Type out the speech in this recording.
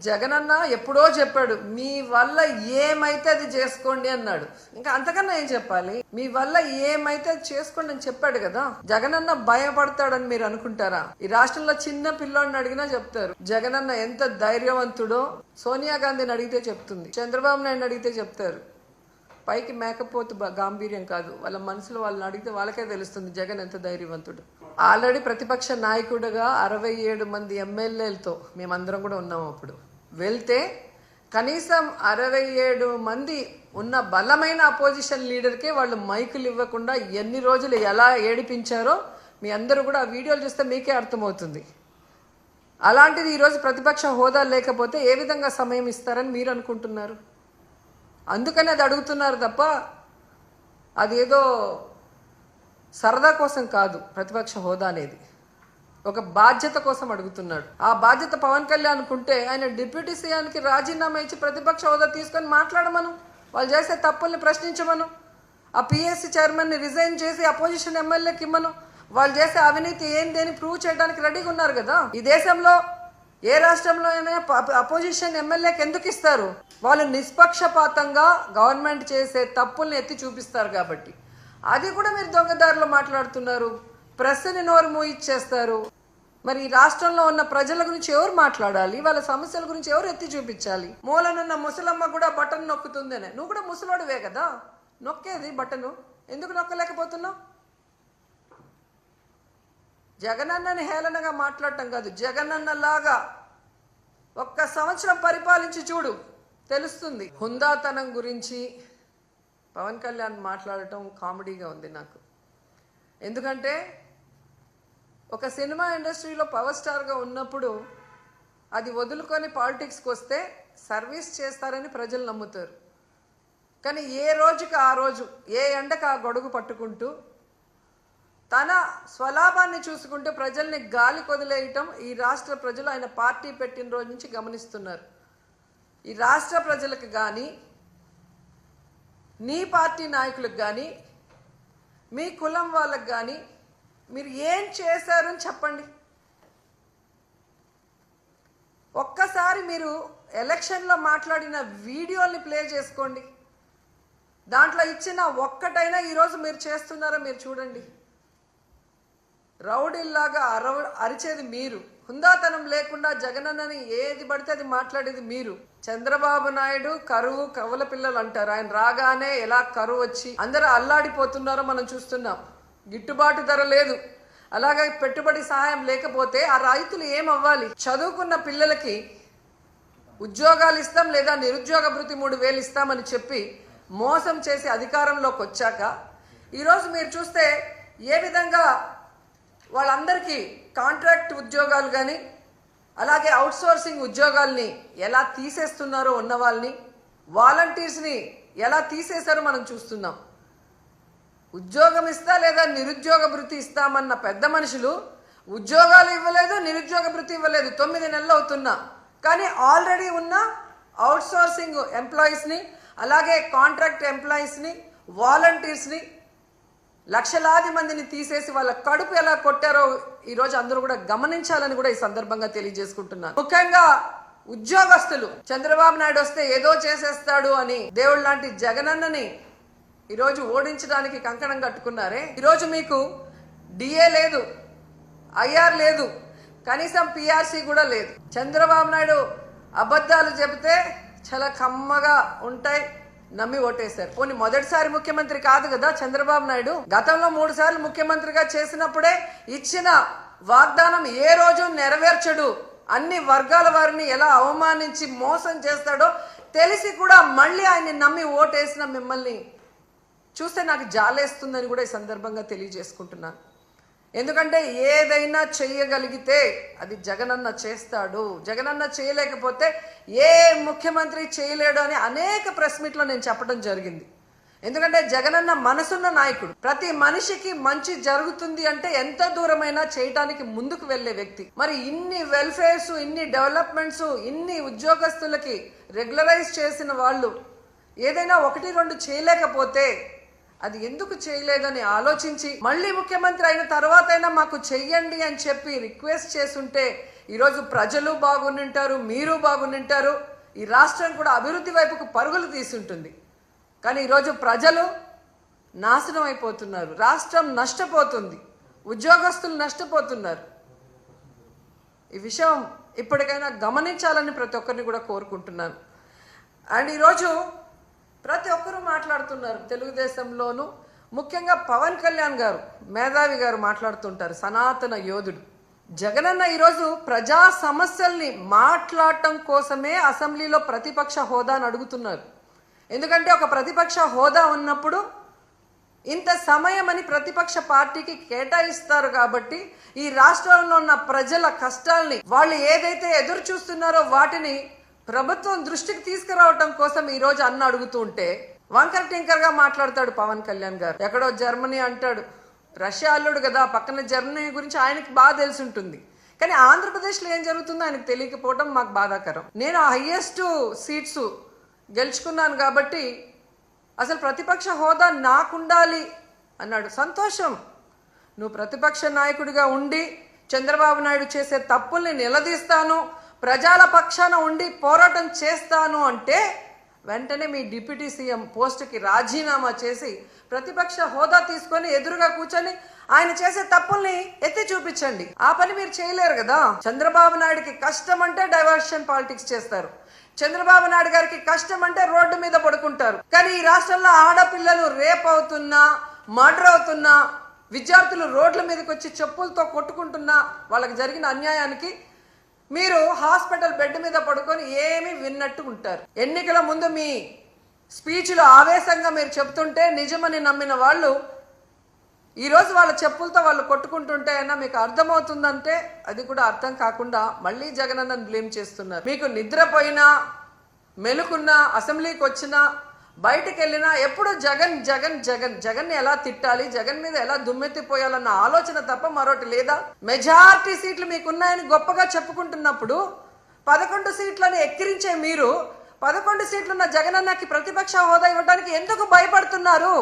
జగనన్న ఎప్పుడో చెప్పాడు మీ వల్ల ఏమైతే అది చేసుకోండి అన్నాడు. ఇంకా అంతకన్నా ఏం చెప్పాలి? మీ వల్ల ఏమైతే అది చేసుకోండి అని చెప్పాడు కదా. జగనన్న భయపడతాడని మీరు అనుకుంటారా? ఈ రాష్ట్రంలో చిన్న పిల్లోడిని అడిగినా చెప్తారు జగనన్న ఎంత ధైర్యవంతుడో. సోనియా గాంధీని అడిగితే చెప్తుంది, చంద్రబాబు నాయుడు అడిగితే చెప్తారు. పైకి మేకపోతు గాంభీర్యం కాదు, వాళ్ళ మనసులో వాళ్ళని అడిగితే వాళ్ళకే తెలుస్తుంది జగన్ ఎంత ధైర్యవంతుడు. ఆల్రెడీ ప్రతిపక్ష నాయకుడిగా 67 మంది ఎమ్మెల్యేలతో మేమందరం కూడా ఉన్నాం. అప్పుడు వెళ్తే కనీసం 67 మంది ఉన్న బలమైన అపోజిషన్ లీడర్కే వాళ్ళు మైకులు ఇవ్వకుండా ఎన్ని రోజులు ఎలా ఏడిపించారో మీ అందరూ కూడా ఆ వీడియోలు చూస్తే మీకే అర్థమవుతుంది. అలాంటిది ఈరోజు ప్రతిపక్ష హోదా లేకపోతే ఏ విధంగా సమయం ఇస్తారని మీరు అనుకుంటున్నారు? అందుకని అది అడుగుతున్నారు తప్ప అదేదో సరదా కోసం కాదు. ప్రతిపక్ష హోదా అనేది ఒక బాధ్యత కోసం అడుగుతున్నాడు. ఆ బాధ్యత పవన్ కళ్యాణ్ అనుకుంటే ఆయన డిప్యూటీ సీఎంకి రాజీనామా ఇచ్చి ప్రతిపక్ష హోదా తీసుకొని మాట్లాడమను, వాళ్ళు చేసే తప్పుల్ని ప్రశ్నించమను, ఆ పిఎస్సి చైర్మన్ని రిజైన్ చేసి అపోజిషన్ ఎమ్మెల్యేకి ఇమ్మను. వాళ్ళు చేసే అవినీతి ఏంటి అని ప్రూవ్ చేయడానికి రెడీగా ఉన్నారు కదా. ఈ దేశంలో ఏ రాష్ట్రంలో అయినా అపోజిషన్ ఎమ్మెల్యేకి ఎందుకు ఇస్తారు? వాళ్ళు నిష్పక్షపాతంగా గవర్నమెంట్ చేసే తప్పుల్ని ఎత్తి చూపిస్తారు కాబట్టి. అది కూడా మీరు దొంగదారిలో మాట్లాడుతున్నారు. ప్రెస్ని నోరు మూయిచ్చేస్తారు. మరి ఈ రాష్ట్రంలో ఉన్న ప్రజల గురించి ఎవరు మాట్లాడాలి? వాళ్ళ సమస్యల గురించి ఎవరు ఎత్తి చూపించాలి? మూలనున్న ముసలమ్మ కూడా బటన్ నొక్కుతుందనే. నువ్వు కూడా ముసలోడివే కదా, నొక్కేది బటను, ఎందుకు నొక్కలేకపోతున్నావు? జగనన్నని హేళనగా మాట్లాడటం కాదు, జగనన్నలాగా 1 సంవత్సరం పరిపాలించి చూడు, తెలుస్తుంది. హుందాతనం గురించి పవన్ కళ్యాణ్ మాట్లాడటం కామెడీగా ఉంది నాకు. ఎందుకంటే ఒక సినిమా ఇండస్ట్రీలో పవర్ స్టార్గా ఉన్నప్పుడు అది వదులుకొని పాలిటిక్స్కి వస్తే సర్వీస్ చేస్తారని ప్రజలు నమ్ముతారు. కానీ ఏ రోజుకి ఆ రోజు, ఏ ఎండకు ఆ గొడుగు పట్టుకుంటూ తన స్వలాభాన్ని చూసుకుంటూ ప్రజల్ని గాలి కొదిలేయటం ఈ రాష్ట్ర ప్రజలు ఆయన పార్టీ పెట్టిన రోజు నుంచి గమనిస్తున్నారు. ఈ రాష్ట్ర ప్రజలకు కానీ, నీ పార్టీ నాయకులకు కానీ, మీ కులం వాళ్ళకు కానీ మీరు ఏం చేశారు అని చెప్పండి. ఒక్కసారి మీరు ఎలక్షన్లో మాట్లాడిన వీడియోని ప్లే చేసుకోండి. దాంట్లో ఇచ్చిన ఒక్కటైనా ఈరోజు మీరు చేస్తున్నారో మీరు చూడండి. రౌడీల్లాగా అరిచేది మీరు, హుందాతనం లేకుండా జగనన్నని ఏది పడితే అది మాట్లాడేది మీరు. చంద్రబాబు నాయుడు కరువు కవల పిల్లలు అంటారు. ఆయన రాగానే ఎలా కరువు వచ్చి అందరూ అల్లాడిపోతున్నారో మనం చూస్తున్నాం. గిట్టుబాటు ధర లేదు, అలాగే పెట్టుబడి సహాయం లేకపోతే ఆ రైతులు ఏమవ్వాలి? చదువుకున్న పిల్లలకి ఉద్యోగాలు ఇస్తాం లేదా నిరుద్యోగ భృతి 3000 ఇస్తామని చెప్పి మోసం చేసి అధికారంలోకి వచ్చాక ఈరోజు మీరు చూస్తే ఏ విధంగా వాళ్ళందరికీ కాంట్రాక్ట్ ఉద్యోగాలు కానీ అలాగే అవుట్సోర్సింగ్ ఉద్యోగాల్ని ఎలా తీసేస్తున్నారో, ఉన్న వాళ్ళని వాలంటీర్స్ని ఎలా తీసేశారో మనం చూస్తున్నాం. ఉద్యోగం ఇస్తా లేదా నిరుద్యోగ భృతి ఇస్తామన్న పెద్ద మనుషులు ఉద్యోగాలు ఇవ్వలేదు, నిరుద్యోగ భృతి ఇవ్వలేదు. 9 నెలలు అవుతున్నా కానీ ఆల్రెడీ ఉన్న అవుట్సోర్సింగ్ ఎంప్లాయీస్ని అలాగే కాంట్రాక్ట్ ఎంప్లాయీస్ని వాలంటీర్స్ని లక్షలాది మందిని తీసేసి వాళ్ళ కడుపు ఎలా కొట్టారో ఈరోజు అందరూ కూడా గమనించాలని కూడా ఈ సందర్భంగా తెలియజేసుకుంటున్నాను. ముఖ్యంగా ఉద్యోగస్తులు చంద్రబాబు నాయుడు వస్తే ఏదో చేసేస్తాడు అని దేవుడు లాంటి జగనన్నని ఈరోజు ఓడించడానికి కంకణం కట్టుకున్నారే. ఈరోజు మీకు డిఏ లేదు, ఐఆర్ లేదు, కనీసం పిఆర్సీ కూడా లేదు. చంద్రబాబు నాయుడు అబద్ధాలు చెబితే చాలా కమ్మగా ఉంటాయి, నమ్మి ఓటేశారు. పోనీ మొదటిసారి ముఖ్యమంత్రి కాదు కదా చంద్రబాబు నాయుడు. గతంలో 3 సార్లు ముఖ్యమంత్రిగా చేసినప్పుడే ఇచ్చిన వాగ్దానం ఏ రోజు నెరవేర్చడు, అన్ని వర్గాల వారిని ఎలా అవమానించి మోసం చేస్తాడో తెలిసి కూడా మళ్ళీ ఆయన్ని నమ్మి ఓటేసిన మిమ్మల్ని చూస్తే నాకు జాలేస్తుందని కూడా ఈ సందర్భంగా తెలియజేసుకుంటున్నాను. ఎందుకంటే ఏదైనా చేయగలిగితే అది జగనన్న చేస్తాడు, జగనన్న చేయలేకపోతే ఏ ముఖ్యమంత్రి చేయలేడు అని అనేక ప్రెస్ మీట్లో నేను చెప్పడం జరిగింది. ఎందుకంటే జగనన్న మనసున్న నాయకుడు. ప్రతి మనిషికి మంచి జరుగుతుంది అంటే ఎంత దూరమైనా చేయటానికి ముందుకు వెళ్లే వ్యక్తి. మరి ఇన్ని వెల్ఫేర్స్, ఇన్ని డెవలప్మెంట్స్, ఇన్ని ఉద్యోగస్తులకి రెగ్యులరైజ్ చేసిన వాళ్ళు ఏదైనా 1-2 చేయలేకపోతే అది ఎందుకు చేయలేదని ఆలోచించి మళ్ళీ ముఖ్యమంత్రి అయిన తర్వాతైనా మాకు చెయ్యండి అని చెప్పి రిక్వెస్ట్ చేసుంటే ఈరోజు ప్రజలు బాగుంటారు, మీరు బాగుంటారు, ఈ రాష్ట్రం కూడా అభివృద్ధి వైపుకు పరుగులు తీసుంటుంది. కానీ ఈరోజు ప్రజలు నాశనం అయిపోతున్నారు, రాష్ట్రం నష్టపోతుంది, ఉద్యోగస్తులు నష్టపోతున్నారు. ఈ విషయం ఇప్పటికైనా గమనించాలని ప్రతి ఒక్కరిని కూడా కోరుకుంటున్నాను. అండ్ ఈరోజు ప్రతి ఒక్కరూ మాట్లాడుతున్నారు తెలుగుదేశంలోనూ, ముఖ్యంగా పవన్ కళ్యాణ్ గారు, మేధావి గారు మాట్లాడుతుంటారు, సనాతన యోధుడు. జగనన్న ఈరోజు ప్రజా సమస్యల్ని మాట్లాడటం కోసమే అసెంబ్లీలో ప్రతిపక్ష హోదాను అడుగుతున్నారు. ఎందుకంటే ఒక ప్రతిపక్ష హోదా ఉన్నప్పుడు ఇంత సమయం అని ప్రతిపక్ష పార్టీకి కేటాయిస్తారు కాబట్టి ఈ రాష్ట్రంలో ఉన్న ప్రజల కష్టాల్ని, వాళ్ళు ఏదైతే ఎదురు చూస్తున్నారో వాటిని ప్రభుత్వం దృష్టికి తీసుకురావటం కోసం ఈరోజు అన్న అడుగుతూ ఉంటే వంకర టింకర్గా మాట్లాడతాడు పవన్ కళ్యాణ్ గారు. ఎక్కడో జర్మనీ అంటాడు, రష్యా అల్లుడు కదా, పక్కన జర్మనీ గురించి ఆయనకి బాగా తెలిసి ఉంటుంది. కానీ ఆంధ్రప్రదేశ్లో ఏం జరుగుతుందో ఆయనకు తెలియకపోవడం మాకు బాధాకరం. నేను హైయెస్ట్ సీట్స్ గెలుచుకున్నాను కాబట్టి అసలు ప్రతిపక్ష హోదా నాకుండాలి అన్నాడు. సంతోషం, నువ్వు ప్రతిపక్ష నాయకుడిగా ఉండి చంద్రబాబు నాయుడు చేసే తప్పుల్ని నిలదీస్తాను, ప్రజల పక్షాన ఉండి పోరాటం చేస్తాను అంటే వెంటనే మీ డిప్యూటీ సీఎం పోస్టుకి రాజీనామా చేసి ప్రతిపక్ష హోదా తీసుకొని ఎదురుగా కూర్చొని ఆయన చేసే తప్పుల్ని ఎత్తి చూపించండి. ఆ పని మీరు చేయలేరు కదా. చంద్రబాబు నాయుడికి కష్టం అంటే డైవర్షన్ పాలిటిక్స్ చేస్తారు, చంద్రబాబు నాయుడు గారికి కష్టం అంటే రోడ్డు మీద పడుకుంటారు. కానీ ఈ రాష్ట్రంలో ఆడపిల్లలు రేప్ అవుతున్నా, మర్డర్ అవుతున్నా, విద్యార్థులు రోడ్ల మీదకి వచ్చి చెప్పులతో కొట్టుకుంటున్నా, వాళ్ళకి జరిగిన అన్యాయానికి మీరు హాస్పిటల్ బెడ్ మీద పడుకొని ఏమీ విన్నట్టు ఉంటారు. ఎన్నికల ముందు మీ స్పీచ్లో ఆవేశంగా మీరు చెప్తుంటే నిజమని నమ్మిన వాళ్ళు ఈరోజు వాళ్ళ చెప్పులతో వాళ్ళు కొట్టుకుంటుంటే అయినా మీకు అర్థమవుతుందంటే అది కూడా అర్థం కాకుండా మళ్ళీ జగనన్నను బ్లేమ్ చేస్తున్నారు. మీకు నిద్రపోయినా, మెలుకున్నా, అసెంబ్లీకి వచ్చినా, బయటకు వెళ్ళినా ఎప్పుడు జగన్ జగన్ జగన్ జగన్ని ఎలా తిట్టాలి, జగన్ మీద ఎలా దుమ్మెత్తిపోయాలన్న ఆలోచన తప్ప మరొకటి లేదా? మెజారిటీ సీట్లు మీకున్నాయని గొప్పగా చెప్పుకుంటున్నప్పుడు 11 సీట్లను ఎక్కిరించే మీరు 11 సీట్లున్న జగనన్నకి ప్రతిపక్ష హోదా ఇవ్వడానికి ఎందుకు భయపడుతున్నారు?